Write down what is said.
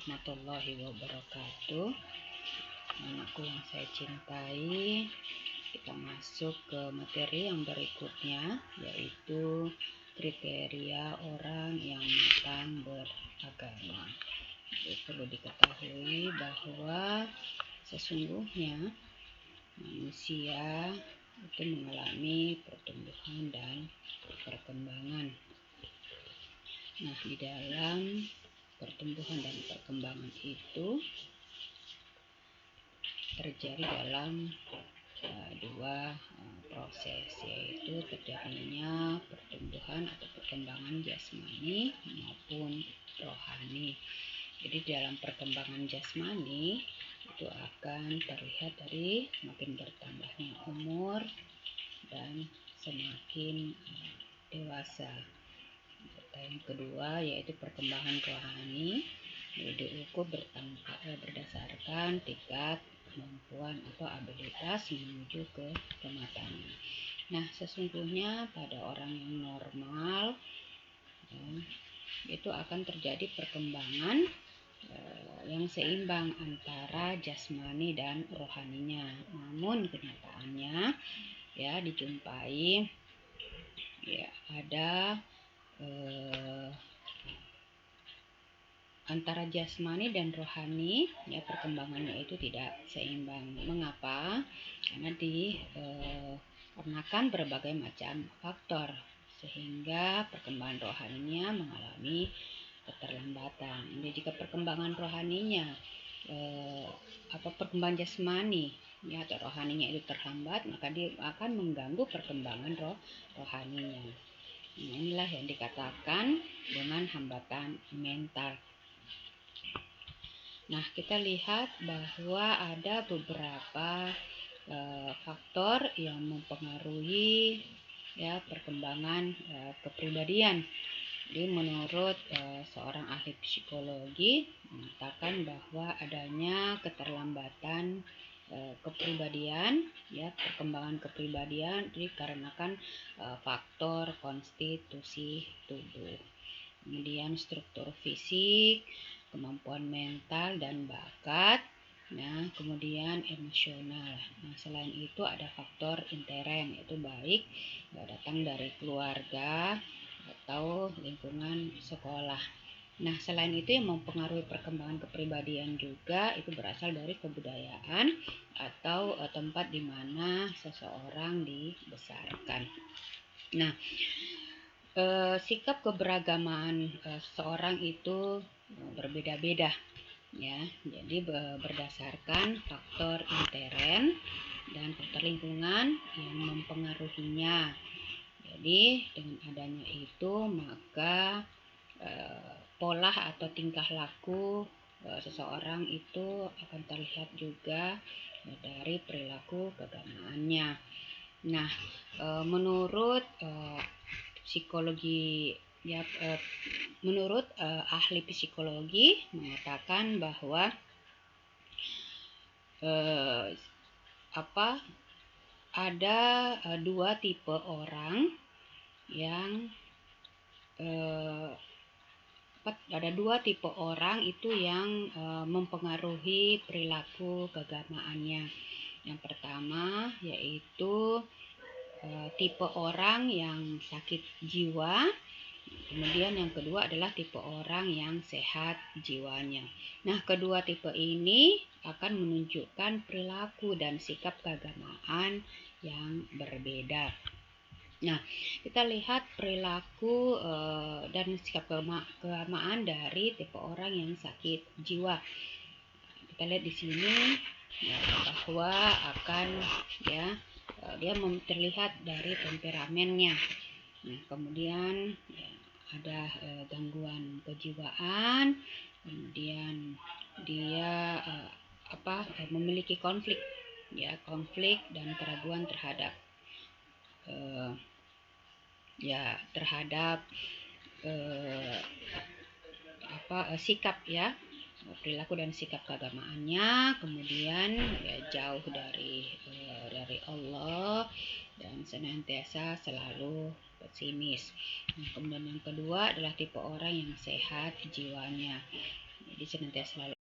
warahmatullahi wabarakatuh. Anakku yang saya cintai, kita masuk ke materi yang berikutnya, yaitu kriteria orang yang matang beragama. Jadi, perlu diketahui bahwa sesungguhnya manusia itu mengalami pertumbuhan dan perkembangan. Nah, di dalam pertumbuhan dan perkembangan itu terjadi dalam dua proses, yaitu terjadinya pertumbuhan atau perkembangan jasmani maupun rohani. Jadi dalam perkembangan jasmani itu akan terlihat dari semakin bertambahnya umur dan semakin dewasa. Yang kedua yaitu perkembangan rohani, diukur berdasarkan tingkat kemampuan atau abilitas menuju ke kematangan. Nah, sesungguhnya pada orang yang normal itu akan terjadi perkembangan yang seimbang antara jasmani dan rohaninya. Namun kenyataannya dijumpai ada antara jasmani dan rohani perkembangannya itu tidak seimbang. Mengapa? Karena dikarenakan berbagai macam faktor sehingga perkembangan rohaninya mengalami keterlambatan. Jadi jika perkembangan rohaninya perkembangan jasmani atau rohaninya itu terhambat, maka dia akan mengganggu perkembangan rohaninya. Nah, inilah yang dikatakan dengan hambatan mental. Nah, kita lihat bahwa ada beberapa faktor yang mempengaruhi perkembangan kepribadian. Jadi menurut seorang ahli psikologi mengatakan bahwa adanya keterlambatan kepribadian, perkembangan kepribadian dikarenakan faktor konstitusi tubuh, kemudian struktur fisik, kemampuan mental dan bakat, kemudian emosional. Nah, selain itu ada faktor intern, yaitu baik datang dari keluarga atau lingkungan sekolah. Nah, selain itu yang mempengaruhi perkembangan kepribadian juga itu berasal dari kebudayaan atau tempat di mana seseorang dibesarkan. Nah, sikap keberagaman seseorang itu berbeda-beda, Jadi berdasarkan faktor intern dan faktor lingkungan yang mempengaruhinya. Jadi dengan adanya itu maka pola atau tingkah laku seseorang itu akan terlihat juga dari perilaku keagamaannya. Nah, menurut psikologi menurut ahli psikologi mengatakan bahwa ada dua tipe orang yang itu yang mempengaruhi perilaku keagamaannya. Yang pertama yaitu tipe orang yang sakit jiwa. Kemudian yang kedua adalah tipe orang yang sehat jiwanya. Nah, kedua tipe ini akan menunjukkan perilaku dan sikap keagamaan yang berbeda. Nah, kita lihat perilaku dan sikap keagamaan dari tipe orang yang sakit jiwa. Kita lihat di sini bahwa akan dia terlihat dari temperamennya. Nah, kemudian ada gangguan kejiwaan, kemudian dia memiliki konflik dan keraguan terhadap sikap perilaku dan sikap keagamaannya, kemudian jauh dari Allah dan senantiasa selalu pesimis. Kemudian yang kedua adalah tipe orang yang sehat jiwanya. Jadi senantiasa selalu